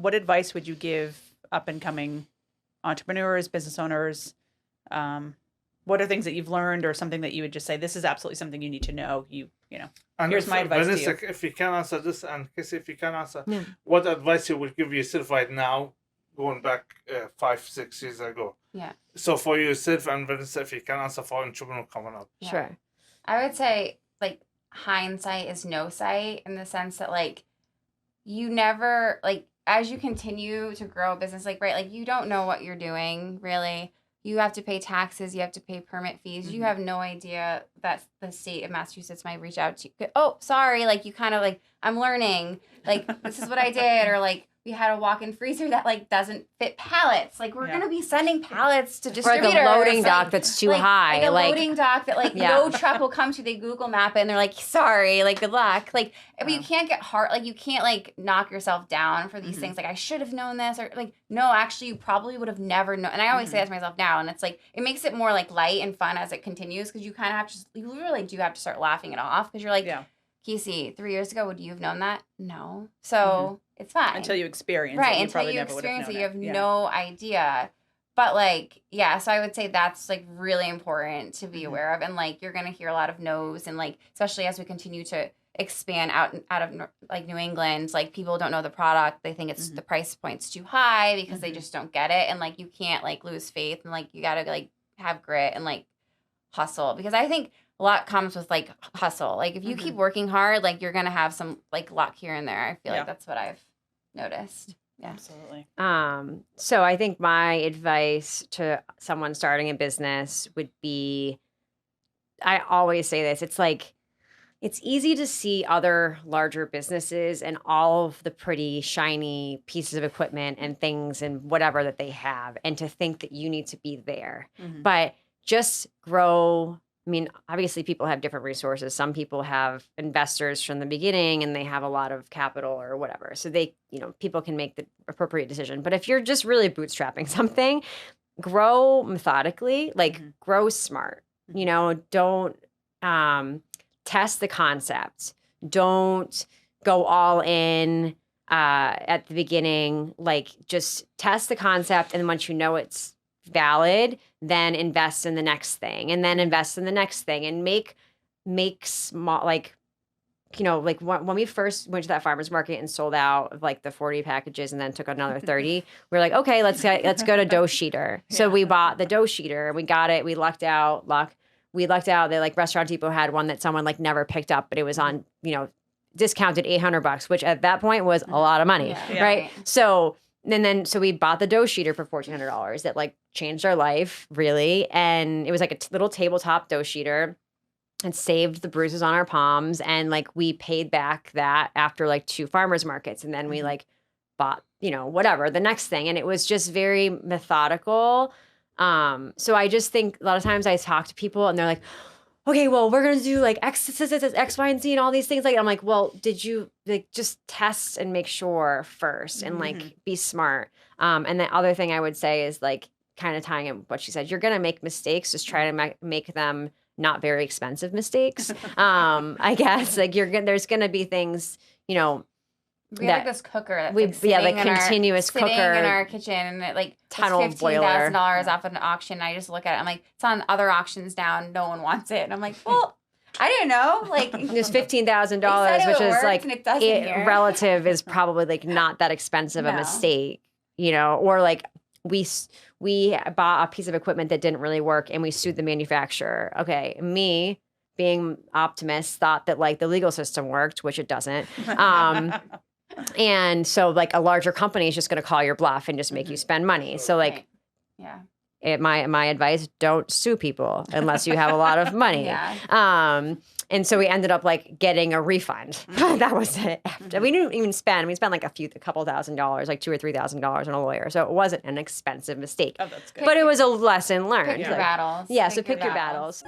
What advice would you give up and coming entrepreneurs, business owners? What are things that you've learned or something that you would just say, this is absolutely something you need to know? And Here's my advice Vanessa, to you. if you can answer this, and Casey, if you can answer, Yeah. what advice you would give yourself right now, going back 5-6 years ago? Yeah. So for yourself and Vanessa, if you can answer for entrepreneur coming up. Yeah. Sure. I would say, like, hindsight is no sight, in the sense that, like, you never, like, as you continue to grow a business, like, right, like, you don't know what you're doing, really. You have to pay taxes. You have to pay permit fees. Mm-hmm. You have no idea that the state of Massachusetts might reach out to you. Oh, sorry. Like, you kind of, like, I'm learning. Like, this is what I did. Or, like, we had a walk-in freezer that, like, doesn't fit pallets. Like, we're going to be sending pallets to Or distributors. like a loading like, dock that's too high. Like a loading dock that, like, Yeah. no truck will come to. They Google map it and they're like, sorry, like, good luck. Like, but you can't get hard. Like, you can't, like, knock yourself down for these things. Like, I should have known this. Or, like, no, actually, you probably would have never known. And I always say that to myself now. And it's, like, it makes it more, like, light and fun as it continues, because you kind of have to, you really do have to start laughing it off, because you're like, Casey, 3 years ago, would you have known that? No. So it's fine. Until you experience it. Right, You until probably you never would have experience it, known you have no idea. But, like, yeah, so I would say that's, like, really important to be aware of. And, like, you're going to hear a lot of no's. And, like, especially as we continue to expand out of, like, New England, like, people don't know the product. They think it's the price point's too high because they just don't get it. And, like, you can't, like, lose faith. And, like, you got to, like, have grit and, like, hustle. Because I think a lot comes with, like, hustle. Like, if you keep working hard, like, you're going to have some, like, luck here and there. I feel like that's what I've noticed. Yeah. Absolutely. So I think my advice to someone starting a business would be, I always say this, it's like, it's easy to see other larger businesses and all of the pretty shiny pieces of equipment and things and whatever that they have, and to think that you need to be there. But just grow. I mean, obviously people have different resources. Some people have investors from the beginning and they have a lot of capital or whatever. So they, people can make the appropriate decision. But if you're just really bootstrapping something, grow methodically, like grow smart, don't test the concept. Don't go all in at the beginning. Like, just test the concept. And once you know it's valid, then invest in the next thing, and then invest in the next thing, and make small, like, like when we first went to that farmer's market and sold out of, like, the 40 packages and then took another 30, we were like, okay, let's go to dough sheeter. So we bought the dough sheeter, we got it. We lucked out. They, like, Restaurant Depot had one that someone, like, never picked up, but it was on, discounted $800, which at that point was a lot of money. Right. So we bought the dough sheeter for $1,400 that, like, changed our life, really. And it was like a little tabletop dough sheeter, and saved the bruises on our palms. And, like, we paid back that after, like, 2 farmers markets. And then we, like, bought, whatever, the next thing. And it was just very methodical. So I just think a lot of times I talk to people and they're like, okay, well, we're going to do, like, X, Y, and Z and all these things. Like, I'm like, well, did you, like, just test and make sure first, and, like, be smart. And the other thing I would say is, like, kind of tying in what she said, you're going to make mistakes. Just try to make them not very expensive mistakes. I guess, like, there's going to be things, we have, like, this cooker that's, like, continuous sitting cooker in our kitchen, and it, like, tunnel it's boiler $15,000 off an auction. And I just look at it, I'm like, it's on other auctions now, no one wants it. And I'm like, well, I didn't know. Like, there's $15,000, which is, like, relative is probably, like, not that expensive a mistake, or, like, we bought a piece of equipment that didn't really work and we sued the manufacturer. Okay, me being optimist thought that, like, the legal system worked, which it doesn't. And so, like, a larger company is just going to call your bluff and just make you spend money. So, like, my advice, don't sue people unless you have a lot of money. And so we ended up, like, getting a refund. That was it. We didn't even spend. We spent, like, a couple $1,000s, like $2,000 or $3,000 on a lawyer. So it wasn't an expensive mistake. Oh, that's good. But it was a lesson learned. Pick your battles. Yeah, so pick your battles.